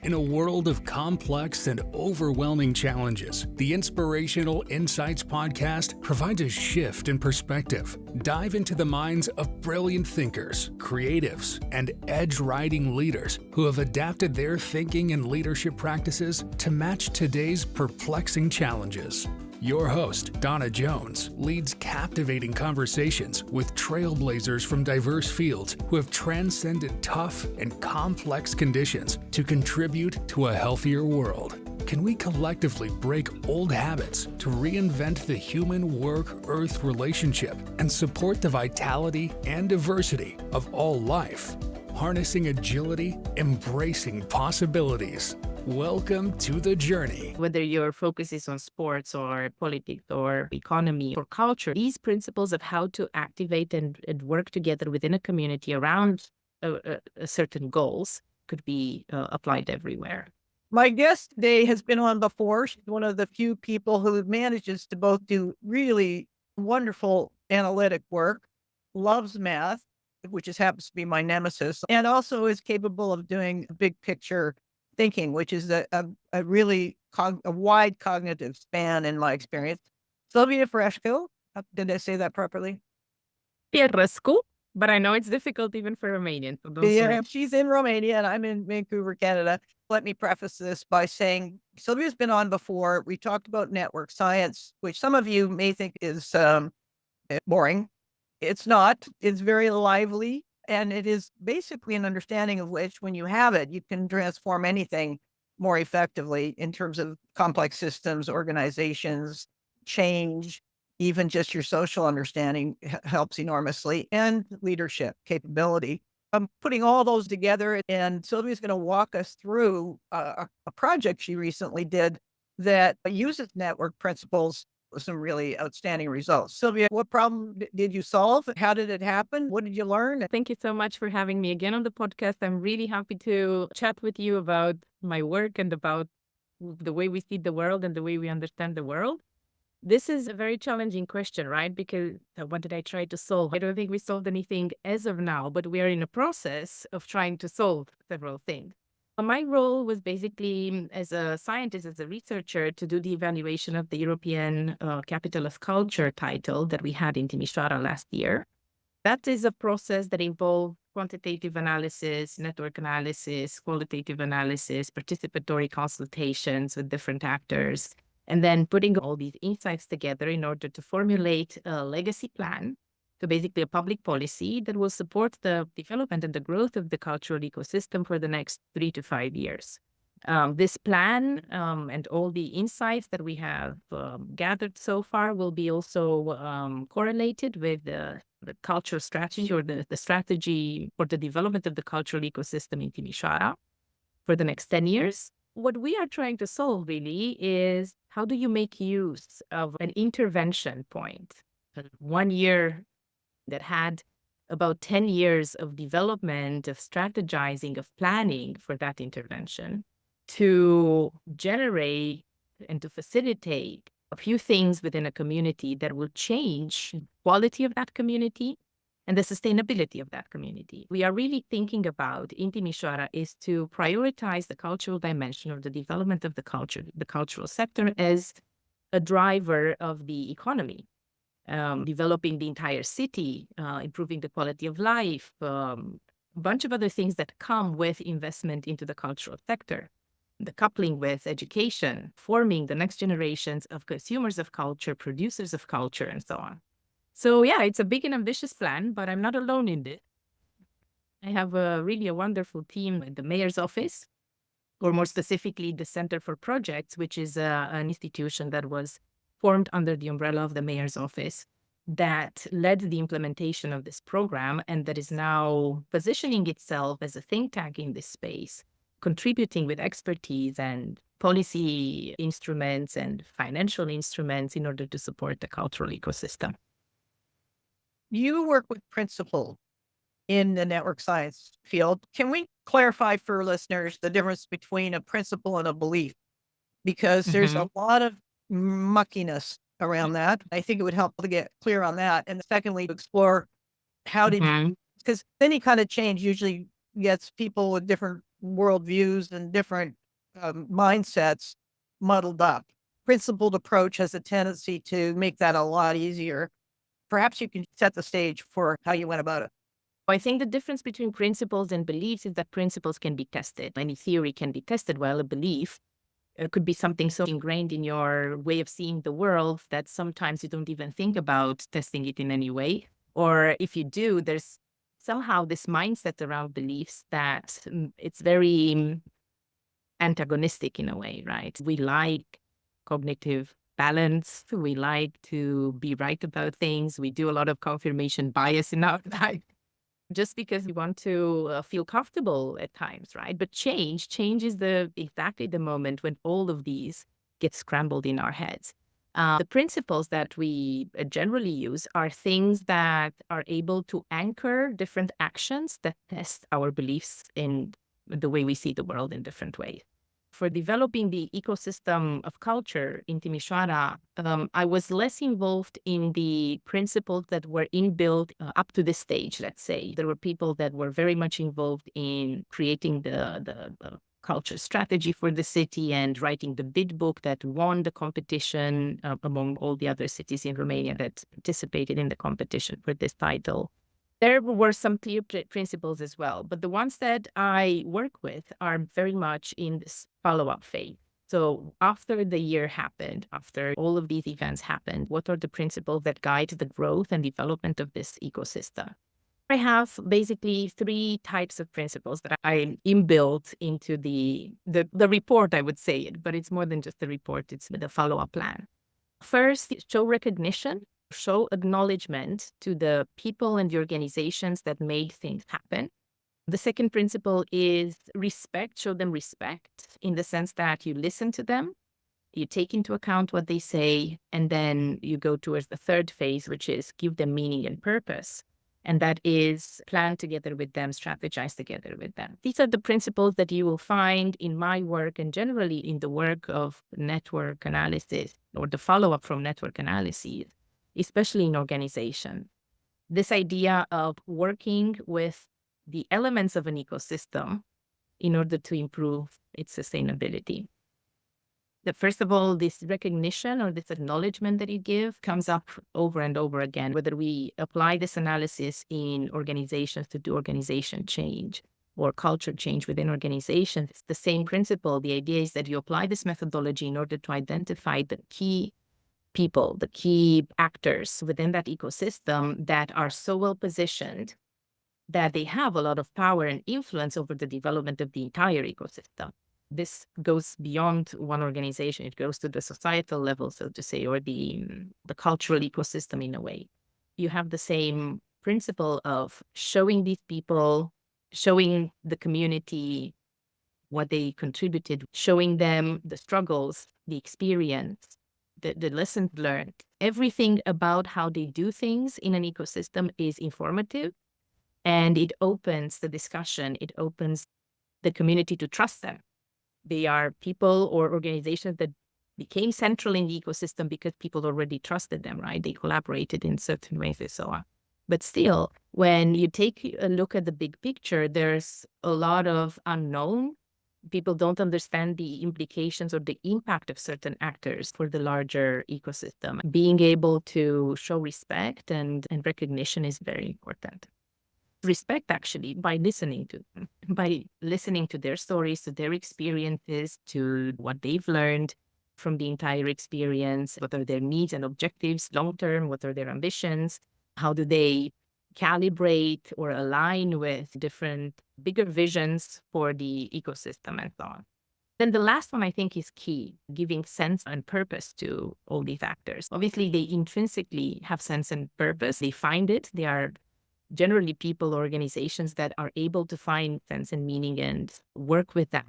In a world of complex and overwhelming challenges, the Inspirational Insights podcast provides a shift in perspective. Dive into the minds of brilliant thinkers, creatives, and edge-riding leaders who have adapted their thinking and leadership practices to match today's perplexing challenges. Your host, Donna Jones, leads captivating conversations with trailblazers from diverse fields who have transcended tough and complex conditions to contribute to a healthier world. Can we collectively break old habits to reinvent the human work-earth relationship and support the vitality and diversity of all life? Harnessing agility, embracing possibilities. Welcome to the journey. Whether your focus is on sports or politics or economy or culture, these principles of how to activate and work together within a community around a certain goals could be applied everywhere. My guest today has been on before. She's one of the few people who manages to both do really wonderful analytic work, loves math, which happens to be my nemesis, and also is capable of doing big picture thinking, which is a really a wide cognitive span in my experience. Silvia Fierasco, did I say that properly? Fierasco, but I know it's difficult even for Romanian. Yeah, she's in Romania and I'm in Vancouver, Canada. Let me preface this by saying Silvia's been on before. We talked about network science, which some of you may think is boring. It's not. It's very lively. And it is basically an understanding of which, when you have it, you can transform anything more effectively in terms of complex systems, organizations, change, even just your social understanding helps enormously, and leadership capability. I'm putting all those together, and Silvia's going to walk us through a project she recently did that uses network principles with some really outstanding results. Silvia, what problem did you solve? How did it happen? What did you learn? Thank you so much for having me again on the podcast. I'm really happy to chat with you about my work and about the way we see the world and the way we understand the world. This is a very challenging question, right? Because what did I try to solve? I don't think we solved anything as of now, but we are in a process of trying to solve several things. My role was basically as a scientist, as a researcher, to do the evaluation of the European Capital of Culture title that we had in Timișoara last year. That is a process that involves quantitative analysis, network analysis, qualitative analysis, participatory consultations with different actors, and then putting all these insights together in order to formulate a legacy plan. So basically a public policy that will support the development and the growth of the cultural ecosystem for the next 3 to 5 years. This plan and all the insights that we have gathered so far will be also correlated with the cultural strategy or the strategy for the development of the cultural ecosystem in Timișoara for the next 10 years. What we are trying to solve really is how do you make use of an intervention point? 1 year that had about 10 years of development, of strategizing, of planning for that intervention to generate and to facilitate a few things within a community that will change the quality of that community and the sustainability of that community. We are really thinking about in Timișoara is to prioritize the cultural dimension of the development of the cultural sector as a driver of the economy. Developing the entire city, improving the quality of life, a bunch of other things that come with investment into the cultural sector, the coupling with education, forming the next generations of consumers of culture, producers of culture, and so on. So yeah, it's a big and ambitious plan, but I'm not alone in this. I have really a wonderful team at the mayor's office, or more specifically, the Center for Projects, which is an institution that was formed under the umbrella of the mayor's office that led the implementation of this program and that is now positioning itself as a think tank in this space, contributing with expertise and policy instruments and financial instruments in order to support the cultural ecosystem. You work with principles in the network science field. Can we clarify for listeners the difference between a principle and a belief? Because there's a lot of muckiness around that. I think it would help to get clear on that. And secondly, to explore how did you, because any kind of change usually gets people with different worldviews and different mindsets muddled up. Principled approach has a tendency to make that a lot easier. Perhaps you can set the stage for how you went about it. I think the difference between principles and beliefs is that principles can be tested. Any theory can be tested, while a belief could be something so ingrained in your way of seeing the world that sometimes you don't even think about testing it in any way. Or if you do, there's somehow this mindset around beliefs that it's very antagonistic in a way, right? We like cognitive balance. We like to be right about things. We do a lot of confirmation bias in our life just because we want to feel comfortable at times, right? But change is exactly the moment when all of these get scrambled in our heads. The principles that we generally use are things that are able to anchor different actions that test our beliefs in the way we see the world in different ways. For developing the ecosystem of culture in Timișoara, I was less involved in the principles that were inbuilt up to this stage, let's say. There were people that were very much involved in creating the culture strategy for the city and writing the bid book that won the competition among all the other cities in Romania that participated in the competition for this title. There were some clear principles as well, but the ones that I work with are very much in this follow-up phase. So after the year happened, after all of these events happened, what are the principles that guide the growth and development of this ecosystem? I have basically 3 types of principles that I inbuilt into the report, I would say it, but it's more than just the report, it's the follow-up plan. First, show recognition. Show acknowledgement to the people and the organizations that made things happen. The second principle is respect. Show them respect in the sense that you listen to them, you take into account what they say, and then you go towards the third phase, which is give them meaning and purpose. And that is plan together with them, strategize together with them. These are the principles that you will find in my work and generally in the work of network analysis or the follow-up from network analyses, especially in organization. This idea of working with the elements of an ecosystem in order to improve its sustainability. First of all, this recognition or this acknowledgement that you give comes up over and over again, whether we apply this analysis in organizations to do organization change or culture change within organizations. It's the same principle. The idea is that you apply this methodology in order to identify the key people, the key actors within that ecosystem that are so well positioned that they have a lot of power and influence over the development of the entire ecosystem. This goes beyond one organization. It goes to the societal level, so to say, or the cultural ecosystem in a way. You have the same principle of showing these people, showing the community what they contributed, showing them the struggles, the experience, the lessons learned. Everything about how they do things in an ecosystem is informative, and it opens the discussion. It opens the community to trust them. They are people or organizations that became central in the ecosystem because people already trusted them, right? They collaborated in certain ways and so on. But still, when you take a look at the big picture, there's a lot of unknown. People don't understand the implications or the impact of certain actors for the larger ecosystem. Being able to show respect and recognition is very important. Respect, actually, by listening to them, by listening to their stories, to their experiences, to what they've learned from the entire experience. What are their needs and objectives long-term? What are their ambitions? How do they calibrate or align with different bigger visions for the ecosystem and so on? Then the last one I think is key, giving sense and purpose to all these actors. Obviously, they intrinsically have sense and purpose. They find it. They are generally people or organizations that are able to find sense and meaning and work with that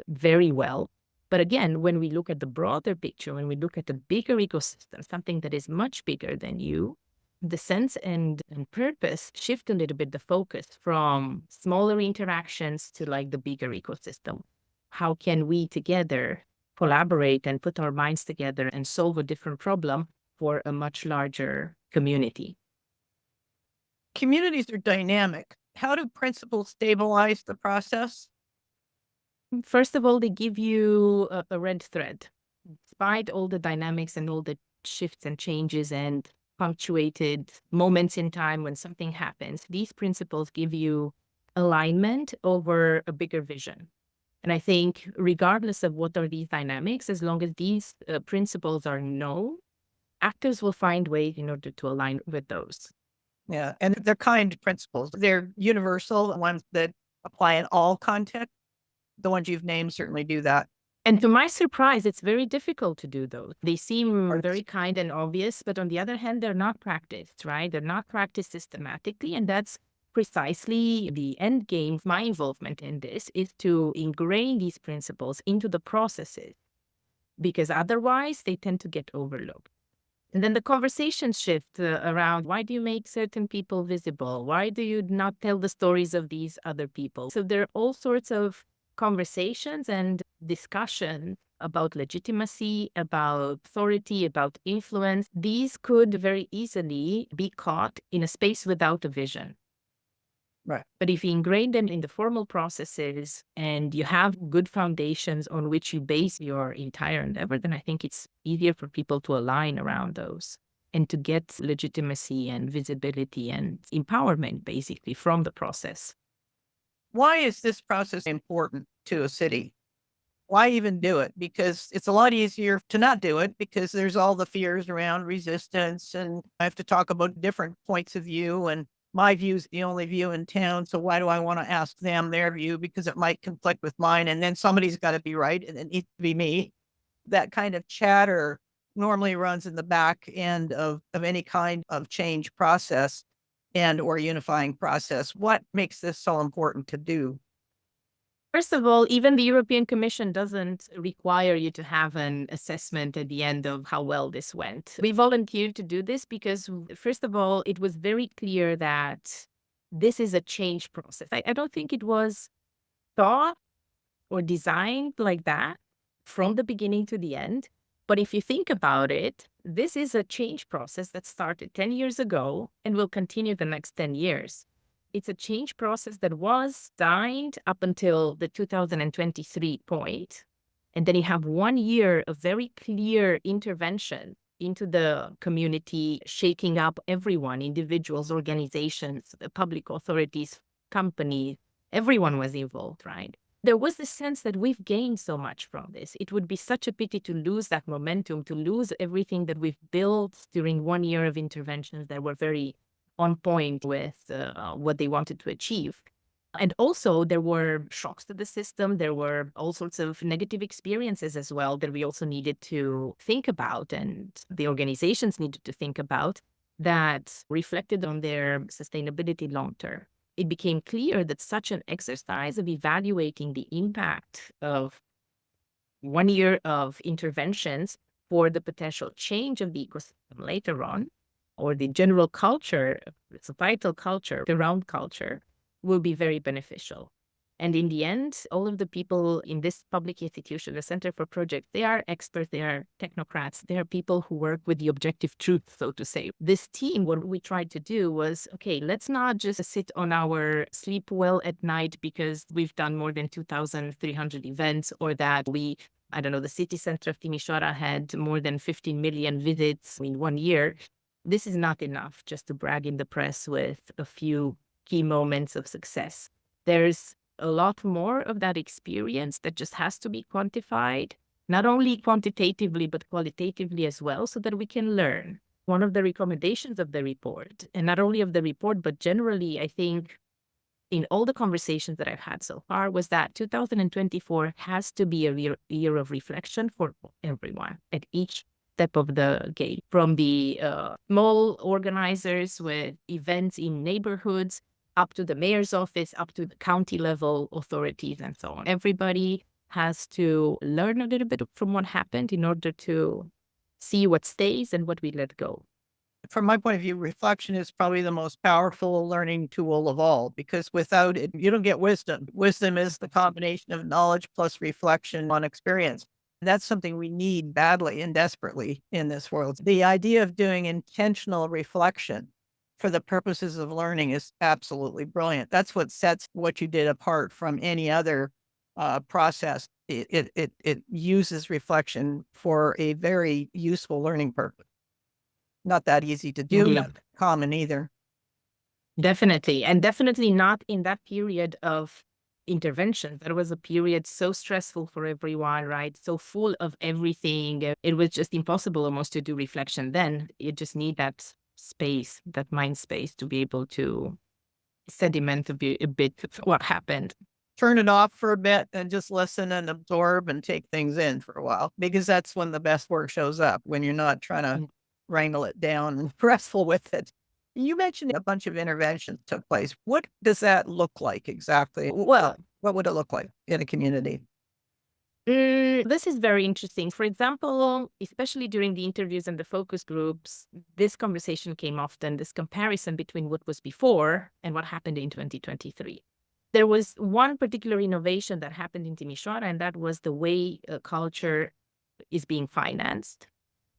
very well. But again, when we look at the broader picture, when we look at the bigger ecosystem, something that is much bigger than you, the sense and purpose shift a little bit the focus from smaller interactions to like the bigger ecosystem. How can we together collaborate and put our minds together and solve a different problem for a much larger community? Communities are dynamic. How do principles stabilize the process? First of all, they give you a red thread. Despite all the dynamics and all the shifts and changes and punctuated moments in time when something happens, these principles give you alignment over a bigger vision. And I think regardless of what are these dynamics, as long as these principles are known, actors will find ways in order to align with those. Yeah. And they're kind principles. They're universal, the ones that apply in all contexts. The ones you've named certainly do that. And to my surprise, it's very difficult to do those. They seem Or- very kind and obvious, but on the other hand, they're not practiced, right? They're not practiced systematically. And that's precisely the end game of my involvement in this, is to ingrain these principles into the processes, because otherwise they tend to get overlooked. And then the conversations shift around, why do you make certain people visible? Why do you not tell the stories of these other people? So there are all sorts of conversations and discussion about legitimacy, about authority, about influence. These could very easily be caught in a space without a vision. Right. But if you ingrain them in the formal processes and you have good foundations on which you base your entire endeavor, then I think it's easier for people to align around those and to get legitimacy and visibility and empowerment, basically, from the process. Why is this process important to a city? Why even do it? Because it's a lot easier to not do it because there's all the fears around resistance, and I have to talk about different points of view, and my view is the only view in town. So why do I want to ask them their view? Because it might conflict with mine. And then somebody's got to be right, and it needs to be me. That kind of chatter normally runs in the back end of any kind of change process and or unifying process. What makes this so important to do? First of all, even the European Commission doesn't require you to have an assessment at the end of how well this went. We volunteered to do this because, first of all, it was very clear that this is a change process. I don't think it was thought or designed like that from the beginning to the end. But if you think about it, this is a change process that started 10 years ago and will continue the next 10 years. It's a change process that was designed up until the 2023 point. And then you have 1 year of very clear intervention into the community, shaking up everyone, individuals, organizations, the public authorities, companies, everyone was involved, right? There was this sense that we've gained so much from this. It would be such a pity to lose that momentum, to lose everything that we've built during 1 year of interventions that were very on point with what they wanted to achieve. And also there were shocks to the system. There were all sorts of negative experiences as well that we also needed to think about, and the organizations needed to think about, that reflected on their sustainability long term. It became clear that such an exercise of evaluating the impact of 1 year of interventions for the potential change of the ecosystem later on, or the general culture, societal culture around culture, will be very beneficial. And in the end, all of the people in this public institution, the Center for Projects, they are experts, they are technocrats, they are people who work with the objective truth, so to say. This team, what we tried to do was, okay, let's not just sit on our sleep well at night because we've done more than 2,300 events, or that the city center of Timișoara had more than 15 million visits in 1 year. This is not enough just to brag in the press with a few key moments of success. There's a lot more of that experience that just has to be quantified, not only quantitatively, but qualitatively as well, so that we can learn. One of the recommendations of the report, and not only of the report, but generally, I think, in all the conversations that I've had so far, was that 2024 has to be a year of reflection for everyone at each step of the game, from the small organizers with events in neighborhoods, up to the mayor's office, up to the county level authorities, and so on. Everybody has to learn a little bit from what happened in order to see what stays and what we let go. From my point of view, reflection is probably the most powerful learning tool of all, because without it, you don't get wisdom. Wisdom is the combination of knowledge plus reflection on experience. That's something we need badly and desperately in this world. The idea of doing intentional reflection for the purposes of learning is absolutely brilliant. That's what sets what you did apart from any other process, it uses reflection for a very useful learning purpose. Not that easy to do, Yeah. not common either. Definitely. And definitely not in that period of intervention. That was a period so stressful for everyone, right? So full of everything. It was just impossible almost to do reflection then. You just need that space, that mind space to be able to sediment a bit what happened. Turn it off for a bit and just listen and absorb and take things in for a while, because that's when the best work shows up, when you're not trying to wrangle it down and wrestle with it. You mentioned a bunch of interventions took place. What does that look like exactly? Well, what would it look like in a community? This is very interesting. For example, especially during the interviews and the focus groups, this conversation came often, this comparison between what was before and what happened in 2023. There was one particular innovation that happened in Timișoara, and that was the way culture is being financed.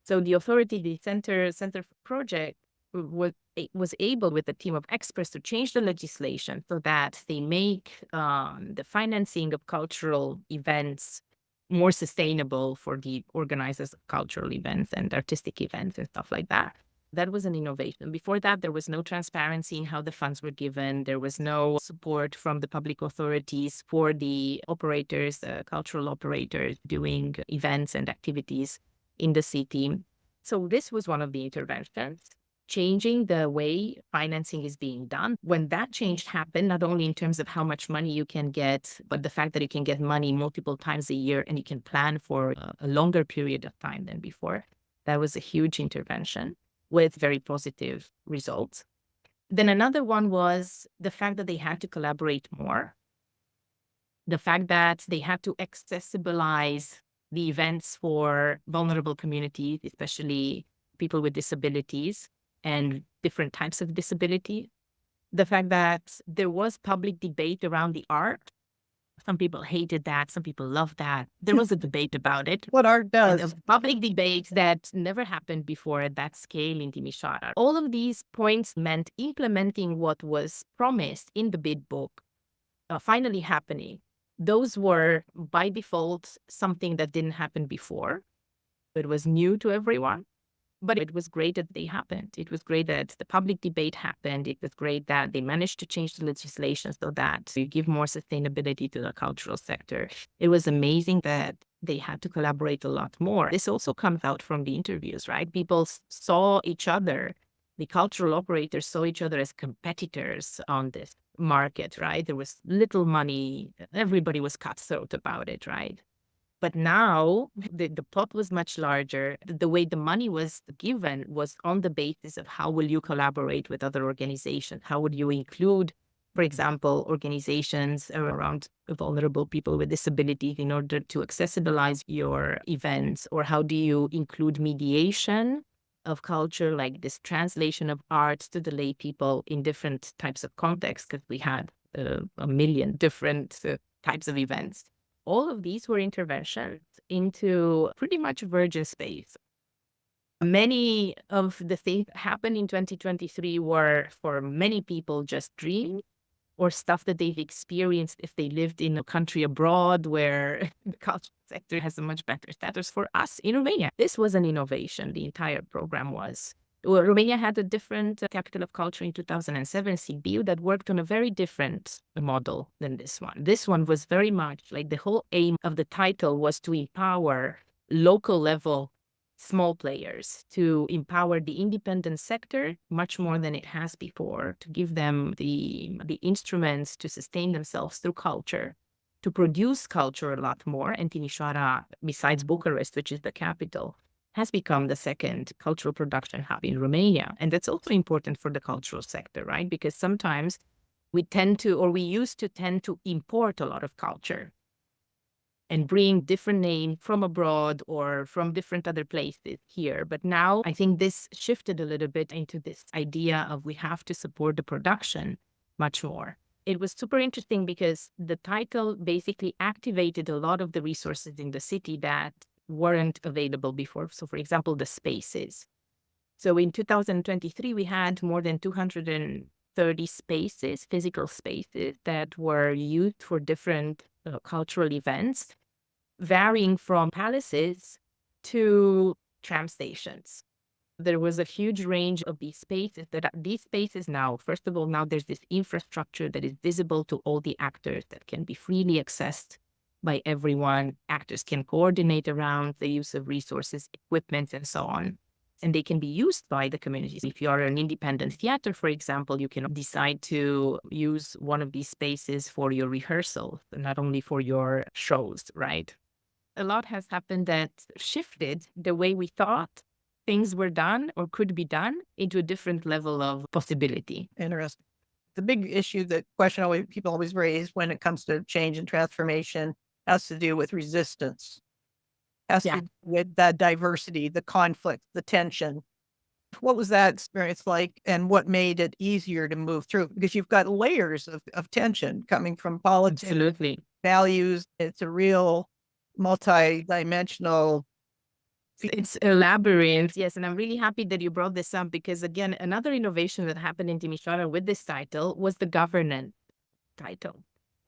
So the authority, the Center for Project, was able with a team of experts to change the legislation so that they make the financing of cultural events more sustainable for the organizers of cultural events and artistic events and stuff like that. That was an innovation. Before that, there was no transparency in how the funds were given. There was no support from the public authorities for the operators, cultural operators doing events and activities in the city. So this was one of the interventions, changing the way financing is being done. When that change happened, not only in terms of how much money you can get, but the fact that you can get money multiple times a year and you can plan for a longer period of time than before, that was a huge intervention with very positive results. Then another one was the fact that they had to collaborate more. The fact that they had to accessibilize the events for vulnerable communities, especially people with disabilities and different types of disability. The fact that there was public debate around the art. Some people hated that. Some people loved that. There was a debate about it. What art does. And a public debate that never happened before at that scale in Timișoara. All of these points meant implementing what was promised in the bid book, finally happening. Those were, by default, something that didn't happen before. It was new to everyone. But it was great that they happened. It was great that the public debate happened. It was great that they managed to change the legislation so that you give more sustainability to the cultural sector. It was amazing that they had to collaborate a lot more. This also comes out from the interviews, right? People saw each other. The cultural operators saw each other as competitors on this market, right? There was little money. Everybody was cutthroat about it, right? But now the pot was much larger. The way the money was given was on the basis of how will you collaborate with other organizations? How would you include, for example, organizations around vulnerable people with disabilities in order to accessibilize your events? Or how do you include mediation of culture, like this translation of arts to the lay people in different types of contexts? Because we had a million different types of events. All of these were interventions into pretty much virgin space. Many of the things that happened in 2023 were, for many people, just dreams or stuff that they've experienced if they lived in a country abroad where the cultural sector has a much better status. For us in Romania, this was an innovation. The entire program was. Well, Romania had a different capital of culture in 2007, Sibiu, that worked on a very different model than this one. This one was very much like the whole aim of the title was to empower local level small players, to empower the independent sector much more than it has before, to give them the instruments to sustain themselves through culture, to produce culture a lot more. And Timișoara, besides Bucharest, which is the capital, has become the second cultural production hub in Romania. And that's also important for the cultural sector, right? Because sometimes we used to tend to import a lot of culture and bring different names from abroad or from different other places here. But now I think this shifted a little bit into this idea of we have to support the production much more. It was super interesting because the title basically activated a lot of the resources in the city that weren't available before. So, for example, the spaces. So in 2023, we had more than 230 30 spaces, physical spaces that were used for different cultural events, varying from palaces to tram stations. There was a huge range of these spaces. These spaces now, first of all, now there's this infrastructure that is visible to all the actors that can be freely accessed by everyone. Actors can coordinate around the use of resources, equipment, and so on. And they can be used by the communities. If you are an independent theater, for example, you can decide to use one of these spaces for your rehearsal, not only for your shows, right? A lot has happened that shifted the way we thought things were done or could be done into a different level of possibility. Interesting. The big issue, the question people always raise when it comes to change and transformation has to do with resistance, has to do with that diversity, the conflict, the tension. What was that experience like, and what made it easier to move through? Because you've got layers of tension coming from politics, Absolutely. values. It's a real multi-dimensional. It's a labyrinth, yes. And I'm really happy that you brought this up because, again, another innovation that happened in Timișoara with this title was the governance title.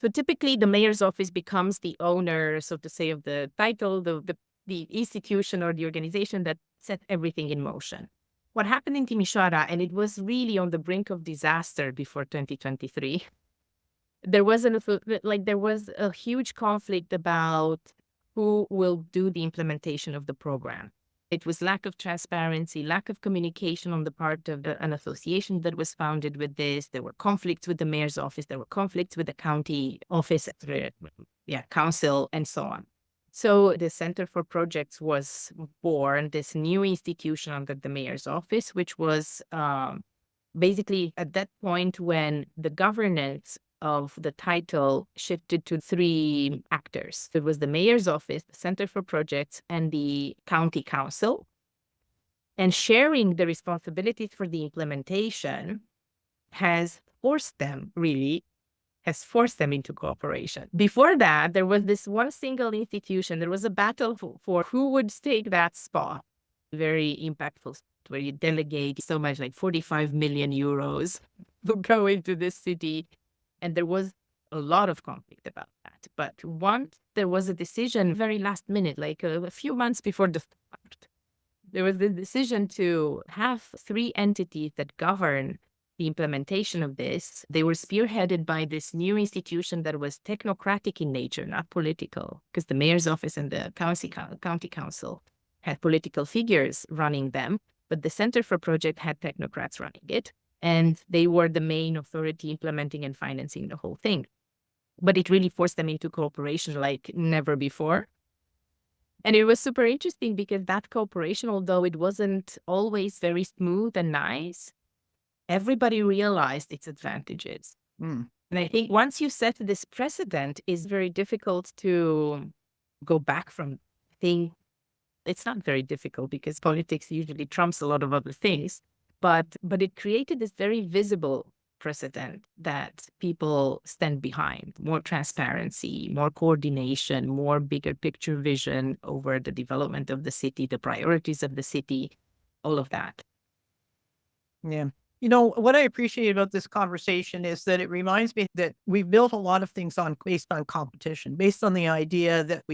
So typically the mayor's office becomes the owner, so to say, of the title, the institution or the organization that set everything in motion. What happened in Timișoara, and it was really on the brink of disaster before 2023, there was a huge conflict about who will do the implementation of the program. It was lack of transparency, lack of communication on the part of an association that was founded with this. There were conflicts with the mayor's office. There were conflicts with the county office, council, and so on. So the Center for Projects was born, this new institution under the mayor's office, which was basically at that point when the governance of the title shifted to 3 actors. It was the mayor's office, the Center for Projects, and the county council. And sharing the responsibilities for the implementation has forced them into cooperation. Before that, there was this one single institution. There was a battle for who would take that spot. Very impactful, where you delegate so much, like 45 million euros to go into this city. And there was a lot of conflict about that. But once there was a decision, very last minute, like a few months before the start, there was the decision to have 3 entities that govern the implementation of this. They were spearheaded by this new institution that was technocratic in nature, not political, because the mayor's office and the county council had political figures running them, but the Center for Project had technocrats running it. And they were the main authority implementing and financing the whole thing. But it really forced them into cooperation like never before. And it was super interesting because that cooperation, although it wasn't always very smooth and nice, everybody realized its advantages. And I think once you set this precedent, it's very difficult to go back from thing. It's not very difficult because politics usually trumps a lot of other things. But it created this very visible precedent that people stand behind. More transparency, more coordination, more bigger picture vision over the development of the city, the priorities of the city, all of that. Yeah. You know, what I appreciate about this conversation is that it reminds me that we've built a lot of things based on competition, based on the idea that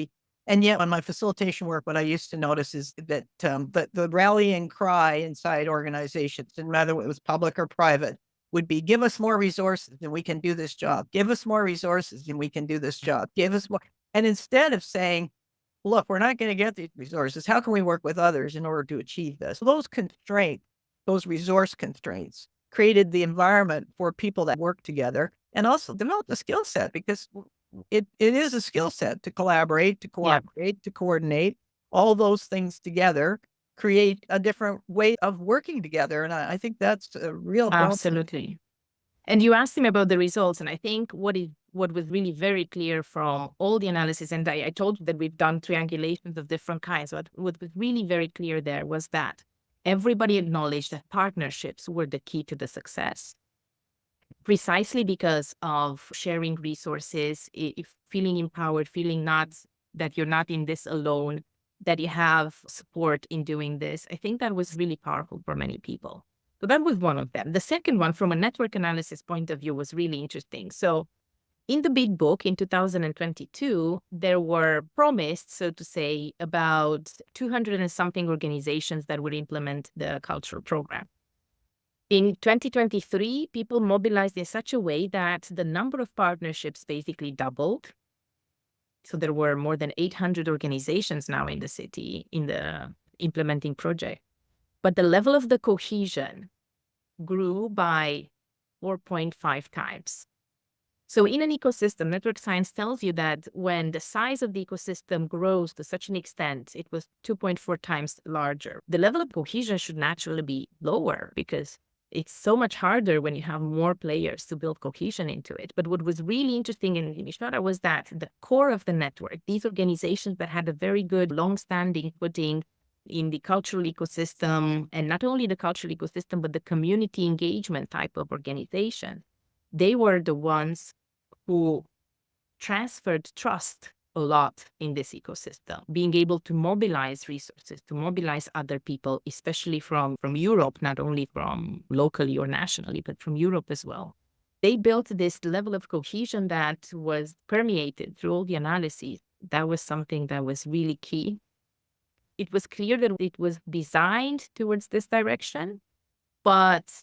and yet on my facilitation work, what I used to notice is that the rallying cry inside organizations, and whether it was public or private, would be, give us more resources and we can do this job. Give us more resources and we can do this job. Give us more. And instead of saying, look, we're not going to get these resources, how can we work with others in order to achieve this? So those constraints, those resource constraints, created the environment for people that work together and also develop the skill set, because it is a skill set to collaborate, to cooperate, to coordinate. All those things together create a different way of working together. And I think that's a real problem. Absolutely. And you asked him about the results. And I think what was really very clear from all the analysis, and I told you that we've done triangulations of different kinds. What was really very clear there was that everybody acknowledged that partnerships were the key to the success. Precisely because of sharing resources, feeling empowered, feeling that you're not in this alone, that you have support in doing this. I think that was really powerful for many people. So that was one of them. The second one, from a network analysis point of view, was really interesting. So in the big book in 2022, there were promised, so to say, about 200 and something organizations that would implement the cultural program. In 2023, people mobilized in such a way that the number of partnerships basically doubled. So there were more than 800 organizations now in the city in the implementing project. But the level of the cohesion grew by 4.5 times. So in an ecosystem, network science tells you that when the size of the ecosystem grows to such an extent, it was 2.4 times larger. The level of cohesion should naturally be lower because it's so much harder when you have more players to build cohesion into it. But what was really interesting in Timișoara was that the core of the network, these organizations that had a very good long-standing footing in the cultural ecosystem, and not only the cultural ecosystem, but the community engagement type of organization, they were the ones who transferred trust a lot in this ecosystem, being able to mobilize resources, to mobilize other people, especially from Europe, not only from locally or nationally, but from Europe as well. They built this level of cohesion that was permeated through all the analyses. That was something that was really key. It was clear that it was designed towards this direction, but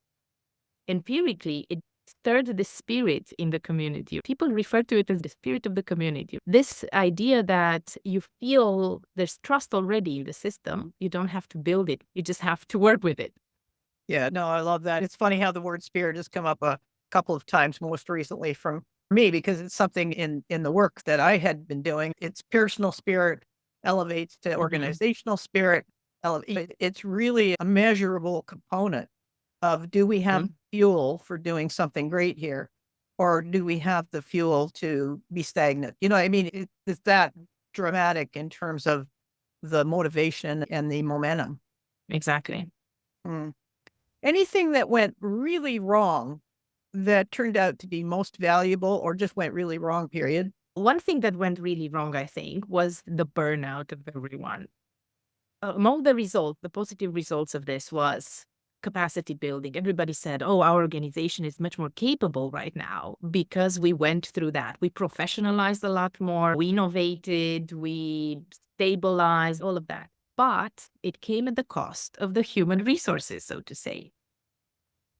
empirically, it stirred the spirit in the community. People refer to it as the spirit of the community. This idea that you feel there's trust already in the system, you don't have to build it, you just have to work with it. Yeah, no, I love that. It's funny how the word spirit has come up a couple of times, most recently from me, because it's something in the work that I had been doing. It's personal spirit elevates to organizational spirit. It's really a measurable component of, do we have fuel for doing something great here? Or do we have the fuel to be stagnant? You know, I mean, it's that dramatic in terms of the motivation and the momentum. Exactly. Anything that went really wrong that turned out to be most valuable, or just went really wrong, period? One thing that went really wrong, I think, was the burnout of everyone. Among the results, the positive results of this was capacity building. Everybody said, oh, our organization is much more capable right now because we went through that. We professionalized a lot more. We innovated, we stabilized, all of that. But it came at the cost of the human resources, so to say.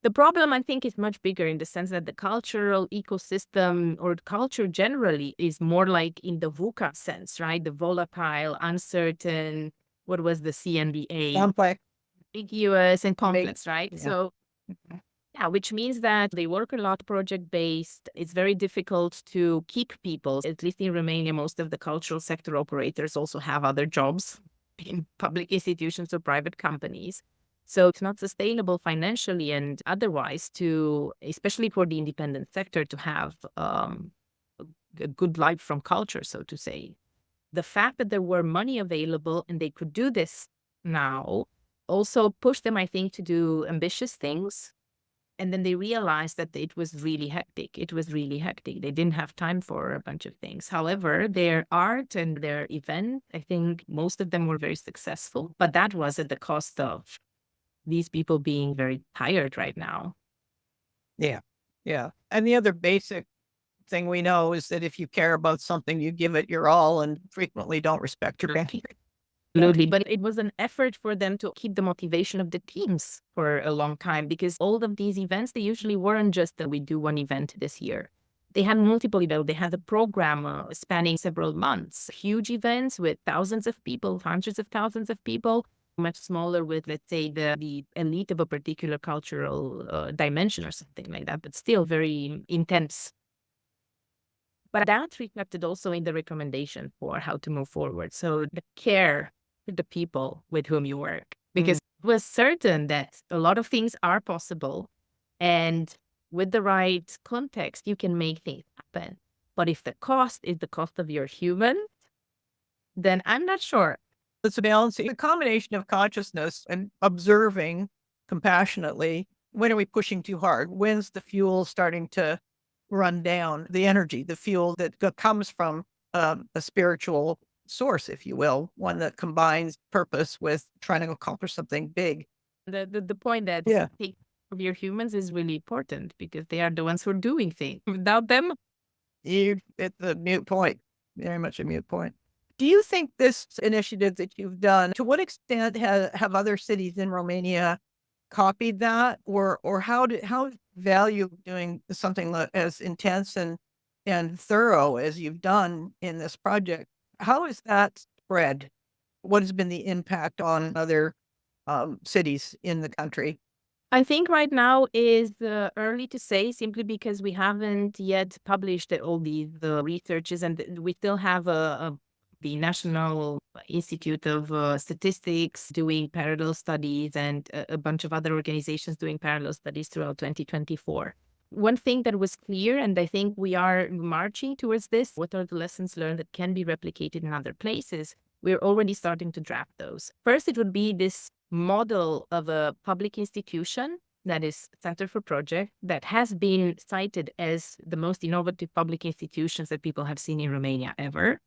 The problem, I think, is much bigger in the sense that the cultural ecosystem, or culture generally, is more like in the VUCA sense, right? The volatile, uncertain, what was the CNBA? Complex. Ambiguous and complex, right? Yeah. So, yeah, which means that they work a lot project-based. It's very difficult to keep people. At least in Romania, most of the cultural sector operators also have other jobs in public institutions or private companies. So it's not sustainable financially and otherwise to, especially for the independent sector, to have a good life from culture, so to say. The fact that there were money available and they could do this now also pushed them, I think, to do ambitious things. And then they realized that it was really hectic. It was really hectic. They didn't have time for a bunch of things. However, their art and their event, I think most of them were very successful. But that was at the cost of these people being very tired right now. Yeah. Yeah. And the other basic thing we know is that if you care about something, you give it your all, and frequently don't respect your boundary. Absolutely. But it was an effort for them to keep the motivation of the teams for a long time, because all of these events, they usually weren't just that we do one event this year. They had multiple events. They had a program spanning several months, huge events with thousands of people, hundreds of thousands of people, much smaller with, let's say, the elite of a particular cultural dimension or something like that, but still very intense. But that reflected also in the recommendation for how to move forward. So the care for the people with whom you work, because it was certain that a lot of things are possible, and with the right context, you can make things happen. But if the cost is the cost of your human, then I'm not sure. It's a balancing, a combination of consciousness and observing compassionately. When are we pushing too hard? When's the fuel starting to run down? The energy, the fuel that comes from a spiritual source, if you will, one that combines purpose with trying to accomplish something big. The point that of your humans is really important because they are the ones who are doing things. Without them, It's a mute point, very much a mute point. Do you think this initiative that you've done, to what extent have other cities in Romania copied that, or how value doing something as intense and thorough as you've done in this project? How is that spread? What has been the impact on other cities in the country? I think right now is early to say, simply because we haven't yet published all the researches, and we still have the National Institute of Statistics doing parallel studies, and a bunch of other organizations doing parallel studies throughout 2024. One thing that was clear, and I think we are marching towards this, what are the lessons learned that can be replicated in other places? We're already starting to draft those. First, it would be this model of a public institution that is Center for Project, that has been cited as the most innovative public institutions that people have seen in Romania ever.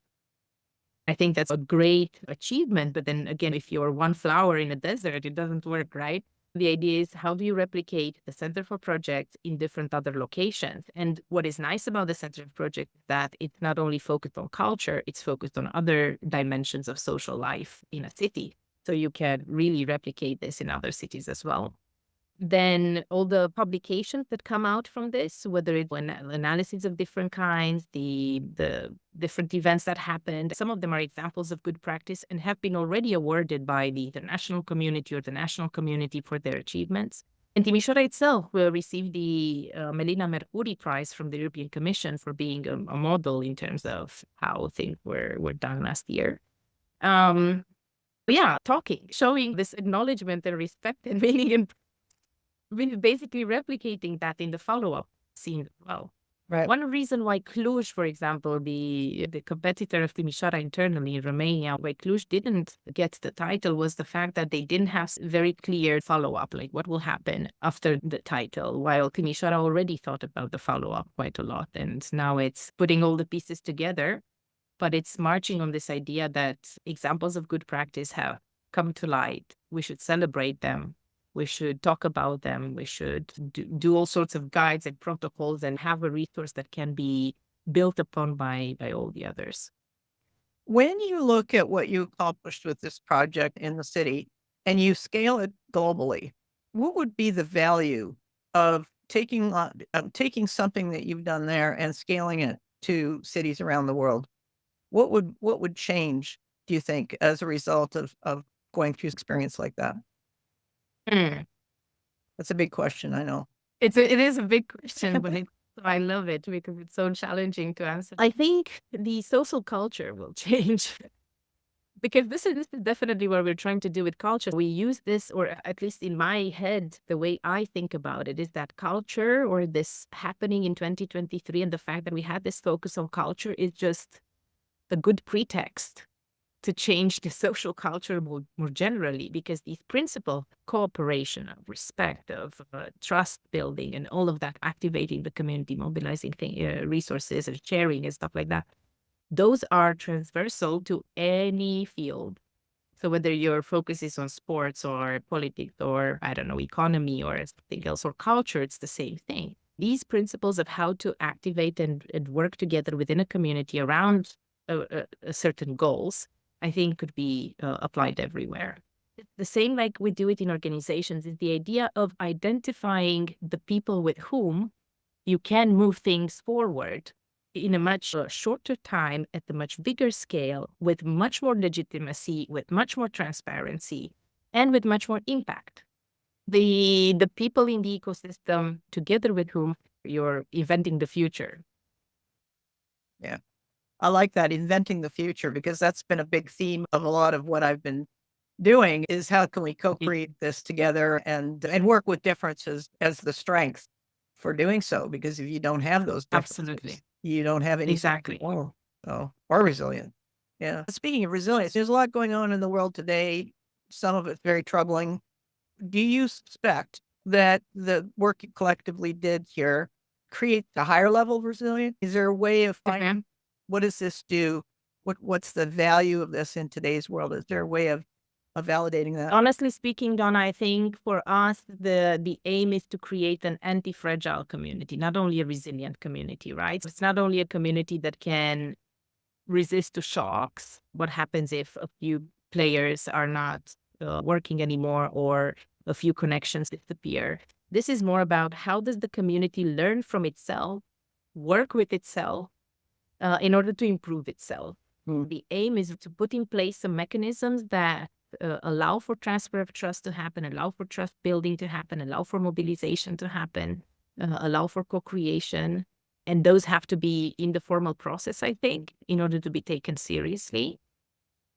I think that's a great achievement. But then again, if you're one flower in a desert, it doesn't work, right? The idea is, how do you replicate the Center for Projects in different other locations? And what is nice about the Center for Project is that it's not only focused on culture, it's focused on other dimensions of social life in a city. So you can really replicate this in other cities as well. Then all the publications that come out from this, whether it's analyses of different kinds, the different events that happened, some of them are examples of good practice and have been already awarded by the international community or the national community for their achievements. And Timișoara itself will receive the Melina Mercuri Prize from the European Commission for being a model in terms of how things were done last year. Talking, showing this acknowledgement and respect and meaning, and basically replicating that in the follow-up scene as well. Right. One reason why Cluj, for example, the competitor of Timișoara internally in Romania, why Cluj didn't get the title was the fact that they didn't have very clear follow-up, like what will happen after the title, while Timișoara already thought about the follow-up quite a lot. And now it's putting all the pieces together, but it's marching on this idea that examples of good practice have come to light. We should celebrate them. We should talk about them. We should do all sorts of guides and protocols and have a resource that can be built upon by all the others. When you look at what you accomplished with this project in the city and you scale it globally, what would be the value of taking something that you've done there and scaling it to cities around the world? What would change, do you think, as a result of going through an experience like that? That's a big question, I know. It is a big question, but I love it because it's so challenging to answer. I think the social culture will change because this is definitely what we're trying to do with culture. We use this, or at least in my head, the way I think about it is that culture, or this happening in 2023, and the fact that we had this focus on culture is just the good pretext to change the social culture more generally, because these principles, cooperation, of respect, of trust building, and all of that, activating the community, mobilizing resources and sharing and stuff like that, those are transversal to any field. So whether your focus is on sports or politics or, I don't know, economy or something else, or culture, it's the same thing. These principles of how to activate and work together within a community around certain goals, I think could be applied everywhere. The same like we do it in organizations is the idea of identifying the people with whom you can move things forward in a much shorter time, at a much bigger scale, with much more legitimacy, with much more transparency, and with much more impact. The people in the ecosystem together with whom you're inventing the future. Yeah. I like that, inventing the future, because that's been a big theme of a lot of what I've been doing is how can we co-create this together and work with differences as the strength for doing so, because if you don't have those differences, Absolutely. you don't have any Exactly. or resilient. Yeah. Speaking of resilience, there's a lot going on in the world today. Some of it's very troubling. Do you suspect that the work you collectively did here creates a higher level of resilience? Is there a way of finding what does this do? What's the value of this in today's world? Is there a way of of validating that? Honestly speaking, Donna, I think for us, the aim is to create an anti-fragile community, not only a resilient community, right? It's not only a community that can resist to shocks. What happens if a few players are not working anymore or a few connections disappear? This is more about how does the community learn from itself, work with itself in order to improve itself. The aim is to put in place some mechanisms that allow for transfer of trust to happen, allow for trust building to happen, allow for mobilization to happen, allow for co-creation. And those have to be in the formal process, I think, in order to be taken seriously.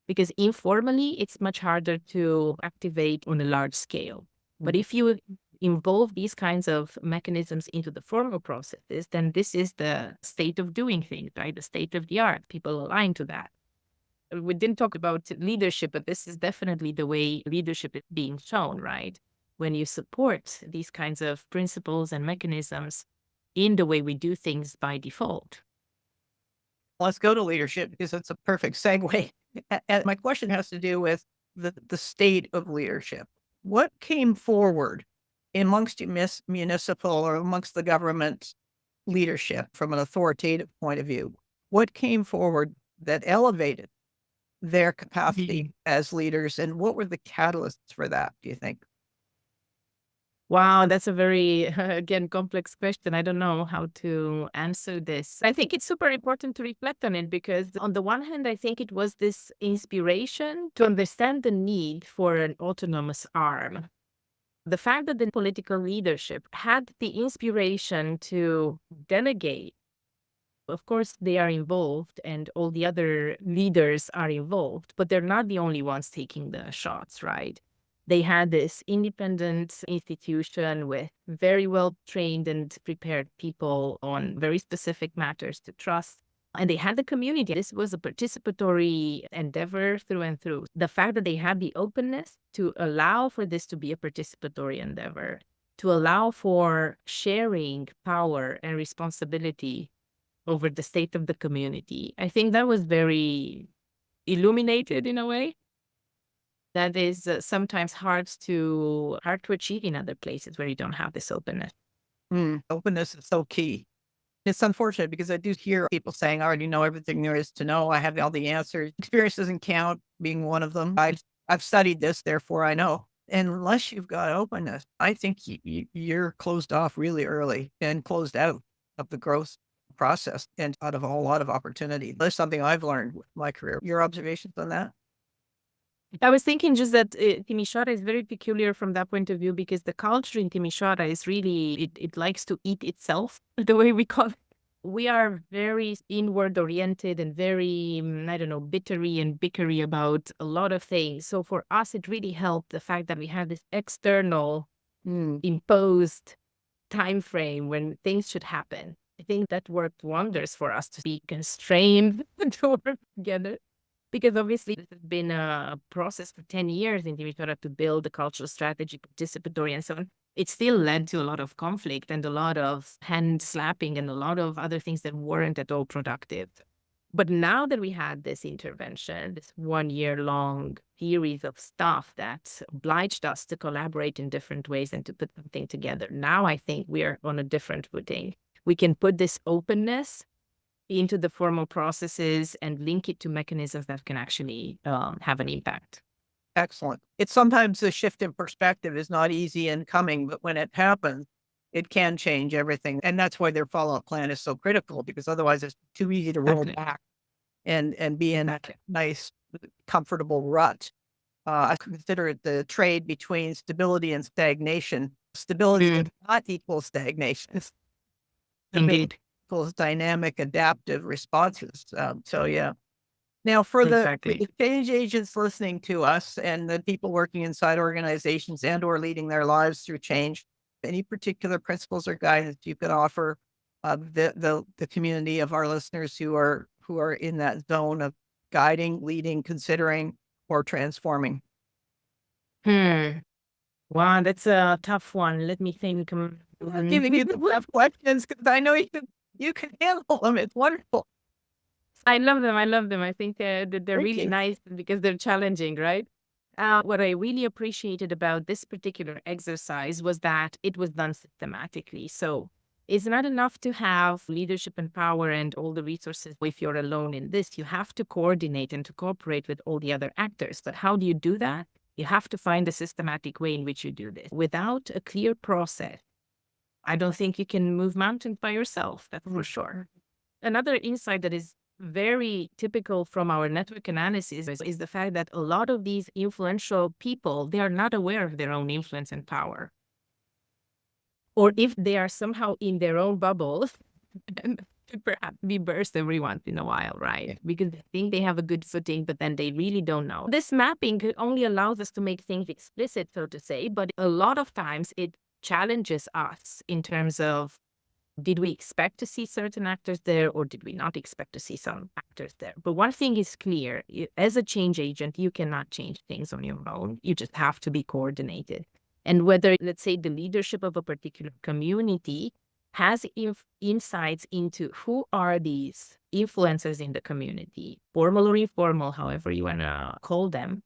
Because informally, it's much harder to activate on a large scale. But if you involve these kinds of mechanisms into the formal processes, then this is the state of doing things, right? The state of the art. People align to that. We didn't talk about leadership, but this is definitely the way leadership is being shown, right? When you support these kinds of principles and mechanisms in the way we do things by default. Let's go to leadership because it's a perfect segue. And my question has to do with the state of leadership. What came forward amongst municipal or amongst the government leadership from an authoritative point of view? What came forward that elevated their capacity as leaders, and what were the catalysts for that, do you think? Wow, that's a very, again, complex question. I don't know how to answer this. I think it's super important to reflect on it because, on the one hand, I think it was this inspiration to understand the need for an autonomous arm. The fact that the political leadership had the inspiration to delegate, of course, they are involved and all the other leaders are involved, but they're not the only ones taking the shots, right? They had this independent institution with very well trained and prepared people on very specific matters to trust. And they had the community. This was a participatory endeavor through and through. The fact that they had the openness to allow for this to be a participatory endeavor, to allow for sharing power and responsibility over the state of the community, I think that was very illuminated in a way. That is sometimes hard to achieve in other places where you don't have this openness. Openness is so key. It's unfortunate because I do hear people saying, I already know everything there is to know. I have all the answers. Experience doesn't count, being one of them. I've studied this, therefore I know. And unless you've got openness, I think you're closed off really early and closed out of the growth process and out of a whole lot of opportunity. That's something I've learned with my career. Your observations on that? I was thinking just that Timișoara is very peculiar from that point of view because the culture in Timișoara is really, it likes to eat itself, the way we call it. We are very inward oriented and very, I don't know, bittery and bickery about a lot of things. So for us, it really helped the fact that we have this external imposed time frame when things should happen. I think that worked wonders for us to be constrained to work together. Because obviously this has been a process for 10 years in Timișoara to build the cultural strategy, participatory and so on. It still led to a lot of conflict and a lot of hand slapping and a lot of other things that weren't at all productive. But now that we had this intervention, this 1 year long series of stuff that obliged us to collaborate in different ways and to put something together, now I think we are on a different footing. We can put this openness into the formal processes and link it to mechanisms that can actually have an impact. Excellent. It's sometimes the shift in perspective is not easy in coming, but when it happens, it can change everything. And that's why their follow-up plan is so critical, because otherwise it's too easy to roll back and be in that nice, comfortable rut. I consider it the trade between stability and stagnation. Stability does not equal stagnation. Indeed. Equals dynamic, adaptive responses. So yeah. Now, for the change agents listening to us and the people working inside organizations and or leading their lives through change, any particular principles or guidance you could offer the community of our listeners who are in that zone of guiding, leading, considering, or transforming? Wow, that's a tough one. Let me think. I'm giving you the tough questions because I know you can handle them. It's wonderful. I love them. I think they're really nice because they're challenging, right? What I really appreciated about this particular exercise was that it was done systematically. So it's not enough to have leadership and power and all the resources if you're alone in this. You have to coordinate and to cooperate with all the other actors. But how do you do that? You have to find a systematic way in which you do this. Without a clear process, I don't think you can move mountains by yourself, that's for sure. Another insight that is very typical from our network analysis is the fact that a lot of these influential people, they are not aware of their own influence and power. Or if they are somehow in their own bubble, and perhaps be burst every once in a while, right? Because they think they have a good footing, but then they really don't know. This mapping only allows us to make things explicit, so to say, but a lot of times it challenges us in terms of, did we expect to see certain actors there or did we not expect to see some actors there? But one thing is clear, as a change agent, you cannot change things on your own. You just have to be coordinated. And whether, let's say, the leadership of a particular community has insights into who are these influencers in the community, formal or informal, however you want to call them,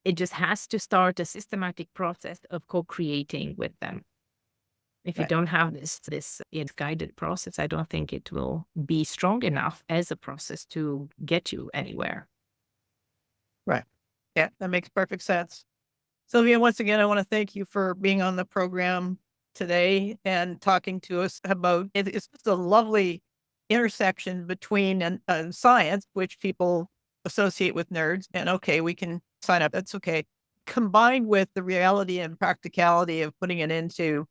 it just has to start a systematic process of co-creating with them. If you don't have this guided process, I don't think it will be strong enough as a process to get you anywhere. Right. Yeah, that makes perfect sense. Silvia, once again, I want to thank you for being on the program today and talking to us about it. It's just a lovely intersection between science, which people associate with nerds, and okay, we can sign up. That's okay. Combined with the reality and practicality of putting it into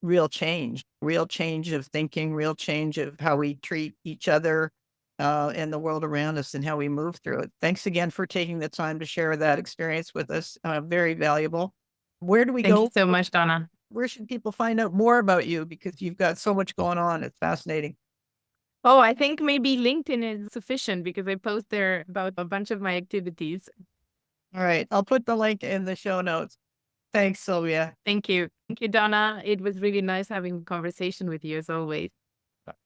real change of thinking, real change of how we treat each other and the world around us and how we move through it. Thanks again for taking the time to share that experience with us. Very valuable. Where do we go? Thank you so much, Donna. Where should people find out more about you? Because you've got so much going on. It's fascinating. Oh, I think maybe LinkedIn is sufficient because I post there about a bunch of my activities. All right. I'll put the link in the show notes. Thanks, Silvia. Thank you. Thank you, Donna. It was really nice having a conversation with you as always.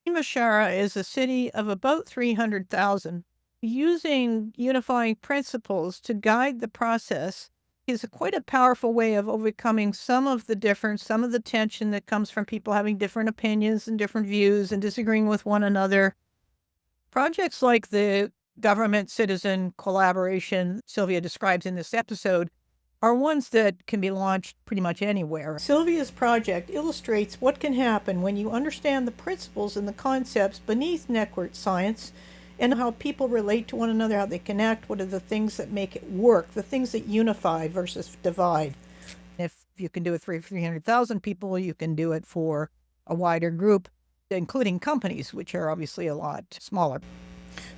Timișoara is a city of about 300,000. Using unifying principles to guide the process is quite a powerful way of overcoming some of the tension that comes from people having different opinions and different views and disagreeing with one another. Projects like the government-citizen collaboration Silvia describes in this episode are ones that can be launched pretty much anywhere. Silvia's project illustrates what can happen when you understand the principles and the concepts beneath network science and how people relate to one another, how they connect, what are the things that make it work, the things that unify versus divide. If you can do it for 300,000 people, you can do it for a wider group, including companies, which are obviously a lot smaller.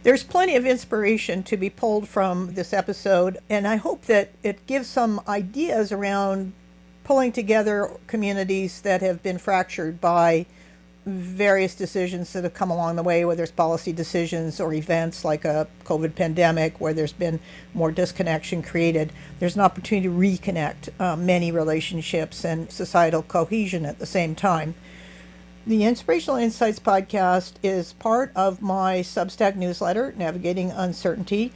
There's plenty of inspiration to be pulled from this episode, and I hope that it gives some ideas around pulling together communities that have been fractured by various decisions that have come along the way, whether it's policy decisions or events like a COVID pandemic where there's been more disconnection created. There's an opportunity to reconnect many relationships and societal cohesion at the same time. The Inspirational Insights podcast is part of my Substack newsletter, Navigating Uncertainty.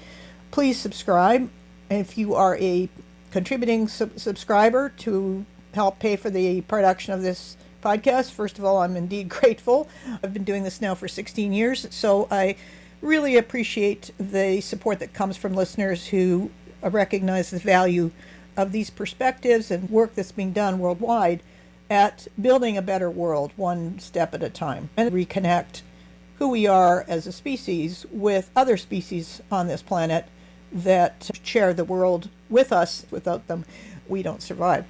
Please subscribe. If you are a contributing subscriber to help pay for the production of this podcast, first of all, I'm indeed grateful. I've been doing this now for 16 years, so I really appreciate the support that comes from listeners who recognize the value of these perspectives and work that's being done worldwide at building a better world one step at a time and reconnect who we are as a species with other species on this planet that share the world with us. Without them, we don't survive.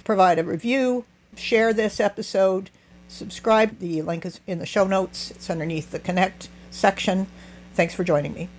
Provide a review, share this episode, subscribe. The link is in the show notes. It's underneath the Connect section. Thanks for joining me.